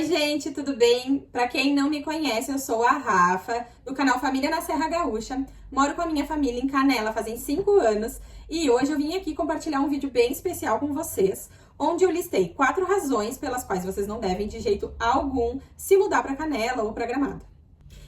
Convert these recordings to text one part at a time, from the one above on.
Oi, gente, tudo bem? Para quem não me conhece, eu sou a Rafa, do canal Família na Serra Gaúcha. Moro com a minha família em Canela fazem 5 anos e hoje eu vim aqui compartilhar um vídeo bem especial com vocês, onde eu listei 4 razões pelas quais vocês não devem de jeito algum se mudar para Canela ou para Gramado.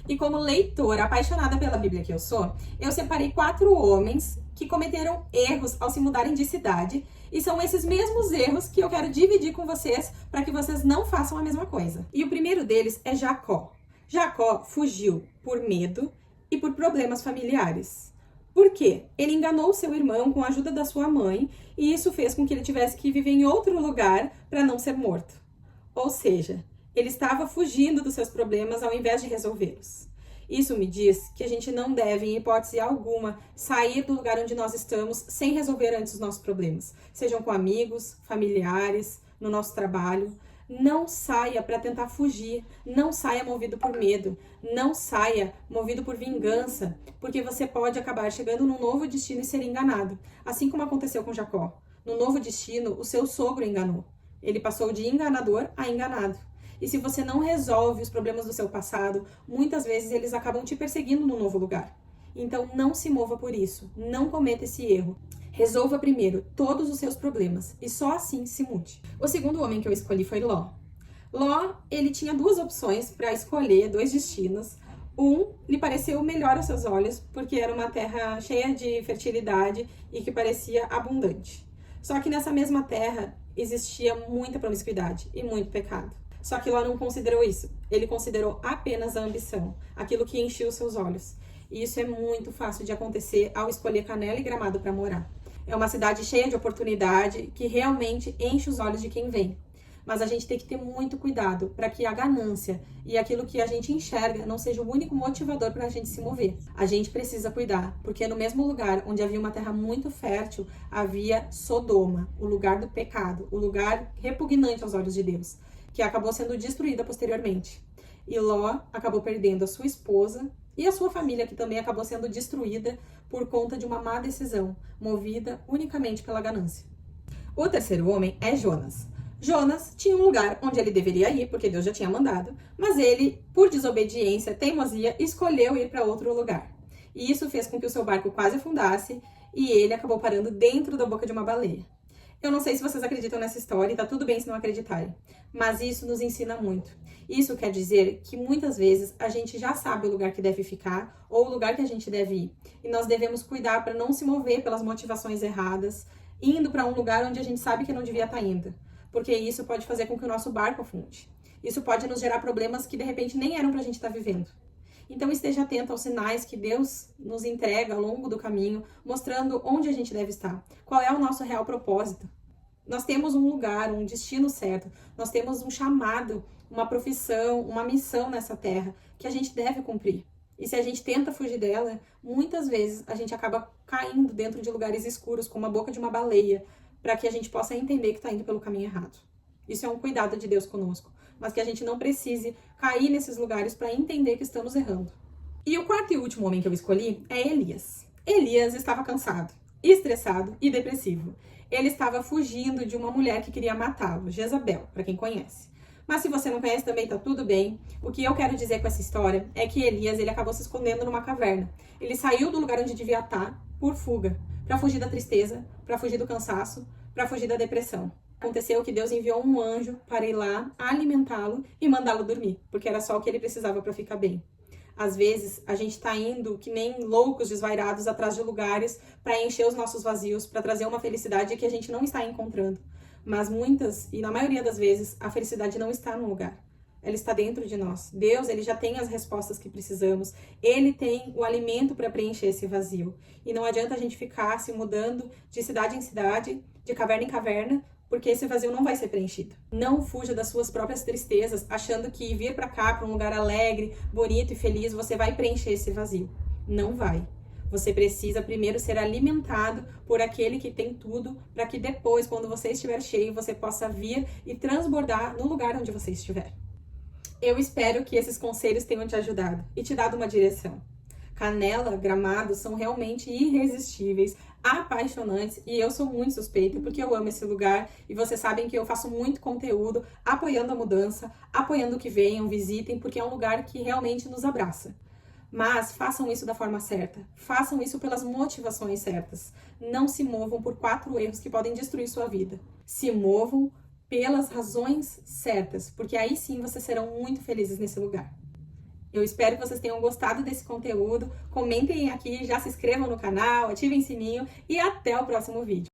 E como leitora apaixonada pela Bíblia que eu sou, eu separei 4 homens que cometeram erros ao se mudarem de cidade, e são esses mesmos erros que eu quero dividir com vocês para que vocês não façam a mesma coisa. E o primeiro deles é Jacó. Jacó fugiu por medo e por problemas familiares. Por quê? Ele enganou seu irmão com a ajuda da sua mãe, e isso fez com que ele tivesse que viver em outro lugar para não ser morto. Ou seja, ele estava fugindo dos seus problemas ao invés de resolvê-los. Isso me diz que a gente não deve, em hipótese alguma, sair do lugar onde nós estamos sem resolver antes os nossos problemas. Sejam com amigos, familiares, no nosso trabalho. Não saia para tentar fugir, não saia movido por medo, não saia movido por vingança, porque você pode acabar chegando num novo destino e ser enganado. Assim como aconteceu com Jacó. No novo destino, o seu sogro enganou. Ele passou de enganador a enganado. E se você não resolve os problemas do seu passado, muitas vezes eles acabam te perseguindo no novo lugar. Então não se mova por isso, não cometa esse erro. Resolva primeiro todos os seus problemas e só assim se mude. O segundo homem que eu escolhi foi Ló. Ló, ele tinha 2 opções para escolher, 2 destinos. Um lhe pareceu melhor aos seus olhos, porque era uma terra cheia de fertilidade e que parecia abundante. Só que nessa mesma terra existia muita promiscuidade e muito pecado. Só que Ló não considerou isso. Ele considerou apenas a ambição, aquilo que enchia os seus olhos. E isso é muito fácil de acontecer ao escolher Canela e Gramado para morar. É uma cidade cheia de oportunidade que realmente enche os olhos de quem vem. Mas a gente tem que ter muito cuidado para que a ganância e aquilo que a gente enxerga não seja o único motivador para a gente se mover. A gente precisa cuidar, porque no mesmo lugar onde havia uma terra muito fértil, havia Sodoma, o lugar do pecado, o lugar repugnante aos olhos de Deus, que acabou sendo destruída posteriormente. E Ló acabou perdendo a sua esposa e a sua família, que também acabou sendo destruída por conta de uma má decisão, movida unicamente pela ganância. O terceiro homem é Jonas. Jonas tinha um lugar onde ele deveria ir, porque Deus já tinha mandado, mas ele, por desobediência, teimosia, escolheu ir para outro lugar. E isso fez com que o seu barco quase afundasse e ele acabou parando dentro da boca de uma baleia. Eu não sei se vocês acreditam nessa história, e tá tudo bem se não acreditarem, mas isso nos ensina muito. Isso quer dizer que muitas vezes a gente já sabe o lugar que deve ficar ou o lugar que a gente deve ir. E nós devemos cuidar para não se mover pelas motivações erradas, indo para um lugar onde a gente sabe que não devia estar indo. Porque isso pode fazer com que o nosso barco afunde. Isso pode nos gerar problemas que de repente nem eram para a gente estar vivendo. Então esteja atento aos sinais que Deus nos entrega ao longo do caminho, mostrando onde a gente deve estar, qual é o nosso real propósito. Nós temos um lugar, um destino certo, nós temos um chamado, uma profissão, uma missão nessa terra que a gente deve cumprir. E se a gente tenta fugir dela, muitas vezes a gente acaba caindo dentro de lugares escuros, como a boca de uma baleia, para que a gente possa entender que está indo pelo caminho errado. Isso é um cuidado de Deus conosco, mas que a gente não precise cair nesses lugares para entender que estamos errando. E o quarto e último homem que eu escolhi é Elias. Elias estava cansado, estressado e depressivo. Ele estava fugindo de uma mulher que queria matá-lo, Jezabel, para quem conhece. Mas se você não conhece também tá tudo bem. O que eu quero dizer com essa história é que Elias, ele acabou se escondendo numa caverna. Ele saiu do lugar onde devia estar por fuga, para fugir da tristeza, para fugir do cansaço, para fugir da depressão. Aconteceu que Deus enviou um anjo para ir lá alimentá-lo e mandá-lo dormir, porque era só o que ele precisava para ficar bem. Às vezes, a gente está indo que nem loucos desvairados atrás de lugares para encher os nossos vazios, para trazer uma felicidade que a gente não está encontrando. Mas muitas, e na maioria das vezes, a felicidade não está no lugar. Ela está dentro de nós. Deus, ele já tem as respostas que precisamos. Ele tem o alimento para preencher esse vazio. E não adianta a gente ficar se mudando de cidade em cidade, de caverna em caverna, porque esse vazio não vai ser preenchido. Não fuja das suas próprias tristezas, achando que vir para cá, para um lugar alegre, bonito e feliz, você vai preencher esse vazio. Não vai. Você precisa primeiro ser alimentado por aquele que tem tudo, para que depois, quando você estiver cheio, você possa vir e transbordar no lugar onde você estiver. Eu espero que esses conselhos tenham te ajudado e te dado uma direção. Canela, Gramado são realmente irresistíveis, apaixonantes, e eu sou muito suspeita porque eu amo esse lugar e vocês sabem que eu faço muito conteúdo apoiando a mudança, apoiando que venham, visitem, porque é um lugar que realmente nos abraça. Mas façam isso da forma certa, façam isso pelas motivações certas. Não se movam por 4 erros que podem destruir sua vida. Se movam pelas razões certas, porque aí sim vocês serão muito felizes nesse lugar. Eu espero que vocês tenham gostado desse conteúdo. Comentem aqui, já se inscrevam no canal, ativem o sininho e até o próximo vídeo.